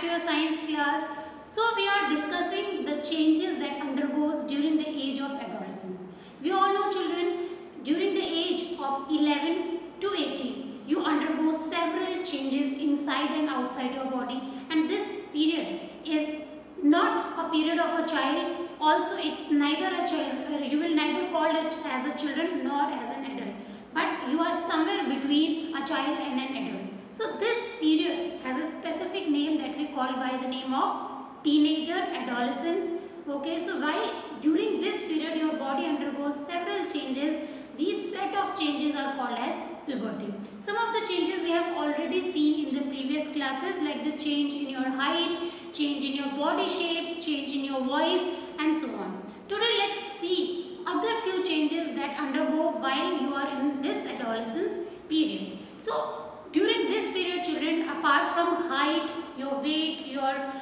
to your science class. So we are discussing the changes that undergoes during the age of adolescence. We all know, children, during the age of 11 to 18, you undergo several changes inside and outside your body, and this period is not a period of a child. Also, it's neither a child, you will neither called as a children nor as an adult, but you are somewhere between a child and an adult. So this period has a specific name that we call by the name of teenager, adolescence. Okay, so while during this period your body undergoes several changes, these set of changes are called as puberty. Some of the changes we have already seen in the previous classes, like the change in your height, change in your body shape, change in your voice, and so on. Today let's see other few changes that undergo while you are in this adolescence period. So during this period, children, apart from height, your weight, your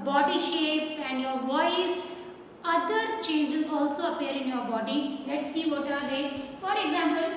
body shape and your voice, other changes also appear in your body. Let's see what are they. For example,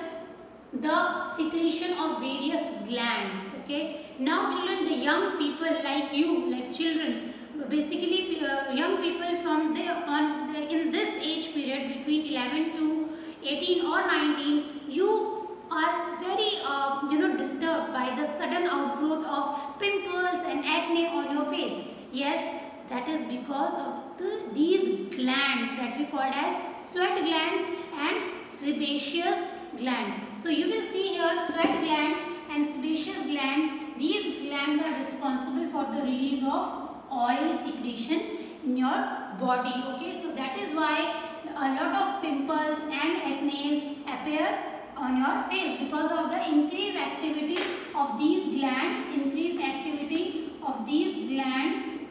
the secretion of various glands. Okay, now children, the young people like you, like children, basically young people from in this age period between 11 to 18 or 19, you are very disturbed by the sudden outgrowth of pimples and acne on your face. Yes, that is because of these glands that we call as sweat glands and sebaceous glands. So you will see here sweat glands and sebaceous glands. These glands are responsible for the release of oil secretion in your body. Okay, so that is why a lot of pimples and acne appear on your face, because of the increased activity of these glands,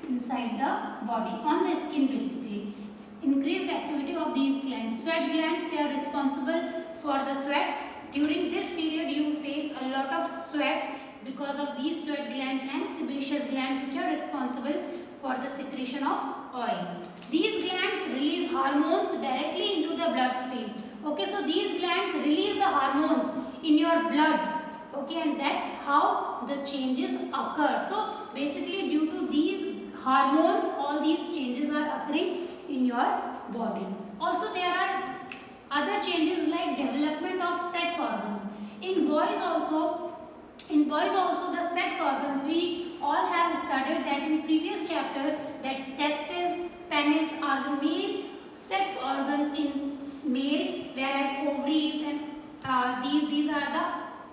inside the body, on the skin basically. Increased activity of these glands. Sweat glands, they are responsible for the sweat. During this period you face a lot of sweat because of these sweat glands and sebaceous glands, which are responsible for the secretion of oil. These glands release hormones directly into the bloodstream. Okay, so these glands release the hormones in your blood. Okay, and that's how the changes occur. So basically due to these hormones, all these changes are occurring in your body. Also there are other changes like development of sex organs. In boys also the sex organs, we all have studied that in previous chapter, that testes, penis are the main sex organs in males, whereas ovaries and these are the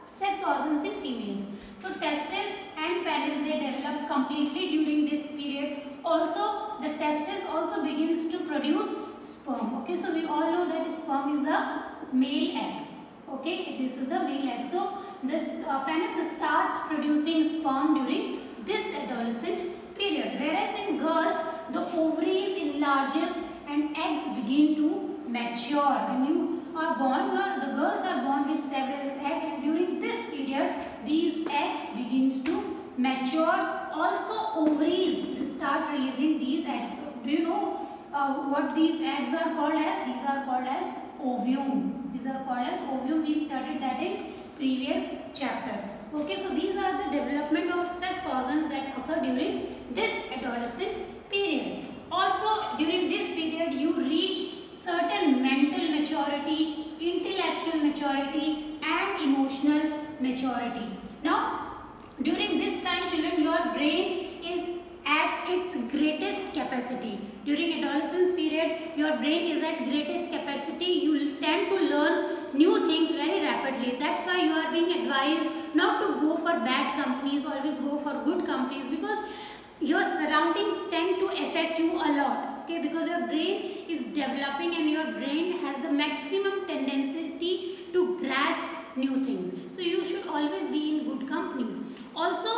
sex organs in females. So testes and penis, they develop completely during this period. Also the testes also begins to produce sperm. Okay, so we all know that sperm is the male egg. Okay, this is the male egg. So this penis starts producing sperm during this adolescent period, whereas in girls the ovaries enlarges and eggs begin to mature. When you are born, the girls are born with several eggs, and during this period these eggs begins to mature. Also ovaries start releasing these eggs. So, do you know what these eggs are called as? These are called as ovum. These are called as ovum. We studied that in previous chapter. Okay, so these are the development of sex organs that occur during this adolescent period. Also during this period you reach certain mental maturity, intellectual maturity and emotional maturity. Now during this time, children, your brain is at its greatest capacity. During adolescence period, your brain is at greatest capacity. You will tend to learn new things very rapidly. That's why you are being advised not to go for bad companies, always go for good companies, because your surroundings tend to affect you a lot. Okay, because your brain is developing and your brain has the maximum tendency to grasp new things. So you should always be in good companies. Also,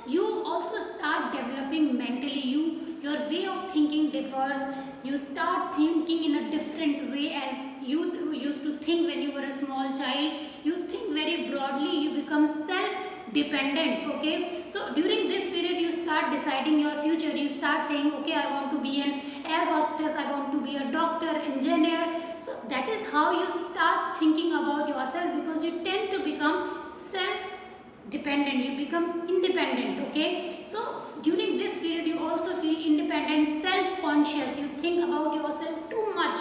you also start developing mentally. Your way of thinking differs. You start thinking in a different way as you used to think when you were a small child. You think very broadly. You become self-dependent. Okay. So during this period, you start deciding your future. You start saying, okay, I want to be an air hostess. I want to be a doctor, engineer. So that is how you start thinking about yourself, because you tend to become self-dependent. You become independent. Okay, so during this period you also feel independent, self-conscious, you think about yourself too much.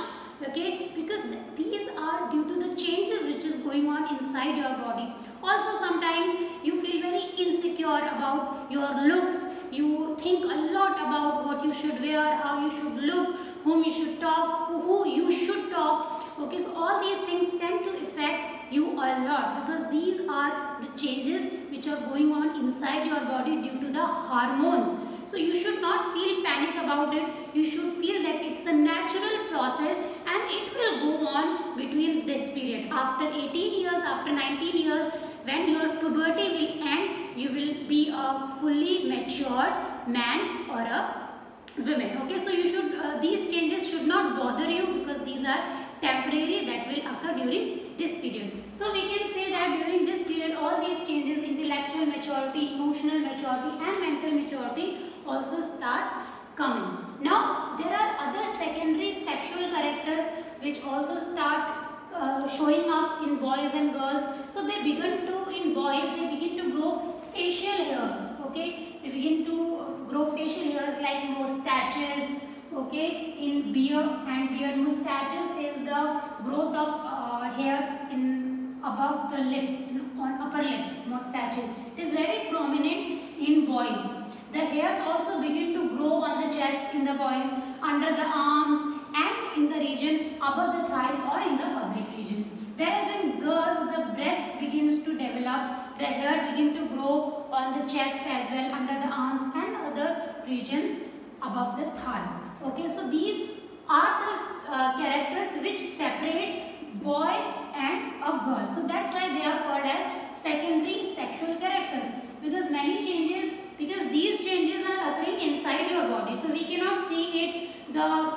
Okay, because these are due to the changes which is going on inside your body. Also sometimes you feel very insecure about your looks, you think a lot about what you should wear, how you should look, whom you should talk, who you should talk. Okay, so all these things tend to affect you a lot because these are the changes which are going on inside your body due to the hormones. So you should not feel panic about it. You should feel that it's a natural process and it will go on between this period. After 18 years, after 19 years, when your puberty will end, you will be a fully matured man or a woman. Okay, so you should these changes should not bother you because these are temporary, that will occur during this period. So we can say that during this period all these changes, intellectual maturity, emotional maturity and mental maturity also starts coming. Now there are other secondary sexual characters which also start showing up in boys and girls. So they begin to, in boys they begin to grow facial hairs. Okay, they begin to grow facial hairs like mustaches. Okay, in beard and beard, mustaches is the growth of hair in above the lips, on upper lips, mustaches. It is very prominent in boys. The hairs also begin to grow on the chest in the boys, under the arms and in the region above the thighs or in the public regions. Whereas in girls the breast begins to develop, the hair begin to grow on the chest as well, under the arms and other regions above the thigh. Okay, so these are the characters which separate boy and a girl. So that's why they are called as secondary sexual characters, because many changes, because these changes are occurring inside your body. So we cannot see it, the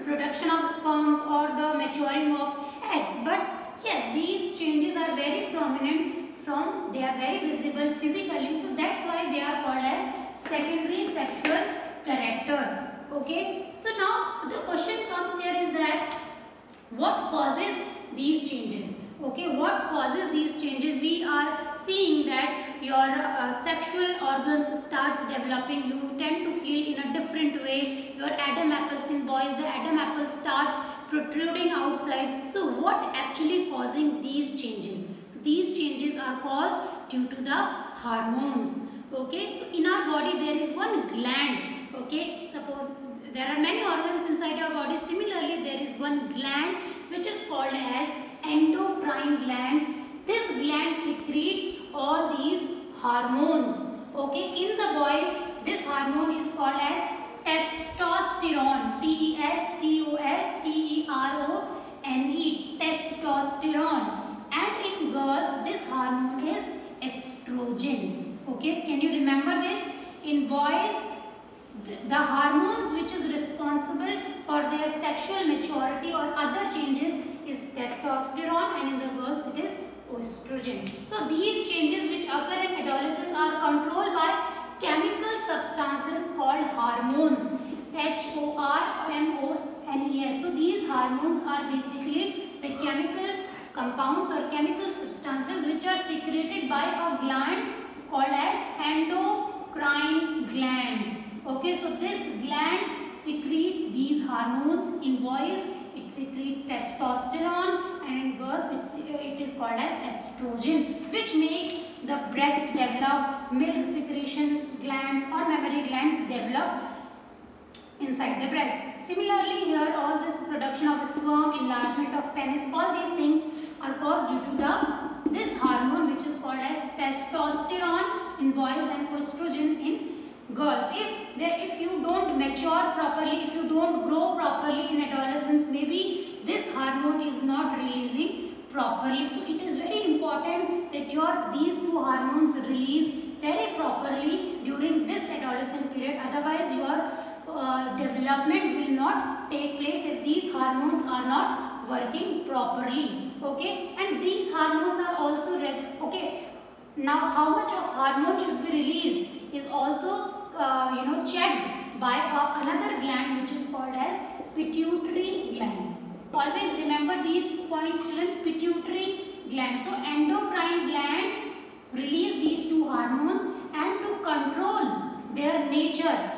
production of sperms or the maturing of eggs. But yes, these changes are very prominent from, they are very visible physically. So that's why they are called as secondary sexual characters. Okay, so now the question comes here is that what causes these changes? Okay, what causes these changes? We are seeing that your sexual organs starts developing. You tend to feel in a different way. Your Adam apples in boys, the Adam apples start protruding outside. So what actually causing these changes? So these changes are caused due to the hormones. Okay, so in our body there is one gland. Okay, suppose there are many organs inside your body. Similarly, there is one gland which is called as endocrine glands. This gland secretes all these hormones. Okay, in the boys, this hormone is called as testosterone. Testosterone. Testosterone. And in girls, this hormone is estrogen. Okay, can you remember this? In boys, the hormones which is responsible for their sexual maturity or other changes is testosterone, and in the girls it is estrogen. So these changes which occur in adolescence are controlled by chemical substances called hormones. HORMONES. So these hormones are basically the chemical compounds or chemical substances which are secreted by a gland called as endocrine glands. Okay, so this gland secretes these hormones. In boys, it secretes testosterone, and in girls, it is called as estrogen, which makes the breast develop, milk secretion glands or mammary glands develop inside the breast. Similarly, here all this production of sperm, enlargement of penis, all these things are caused due to this hormone which is called as testosterone in boys and estrogen in girls. If you don't mature properly, if you don't grow properly in adolescence, maybe this hormone is not releasing properly. So it is very important that these two hormones release very properly during this adolescent period. Otherwise, your development will not take place if these hormones are not working properly. Okay, and these hormones are also okay. Now, how much of hormone should be released is also checked by another gland which is called as pituitary gland. Always remember these points, children. Pituitary gland. So endocrine glands release these two hormones, and to control temperature,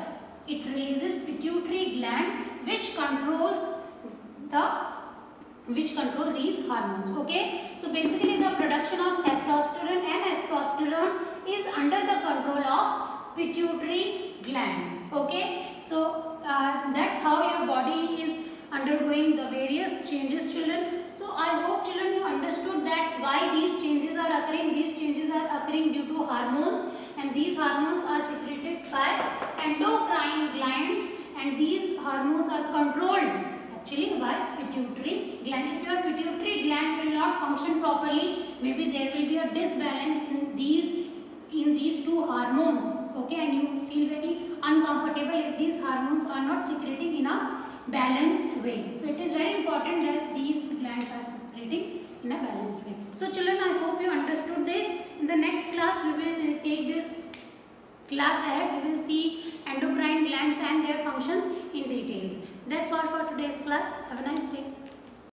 it releases pituitary gland which controls these hormones. Okay, so basically the production of testosterone and testosterone is under the control of pituitary gland. Okay, so that's how your body is undergoing the various changes, children. So I hope, children, you understood that why these changes are occurring. These changes are occurring due to hormones, and these hormones are secreted by endocrine glands, and these hormones are controlled actually by pituitary gland. If your pituitary gland will not function properly, maybe there will be a disbalance in these two hormones. Okay, and you feel very uncomfortable if these hormones are not secreting in a balanced way. So it is very important that these glands are secreting in a balanced way. So children, I hope you understood this. In the next class we will take this class ahead. We will see endocrine glands and their functions in details. That's all for today's class. Have a nice day.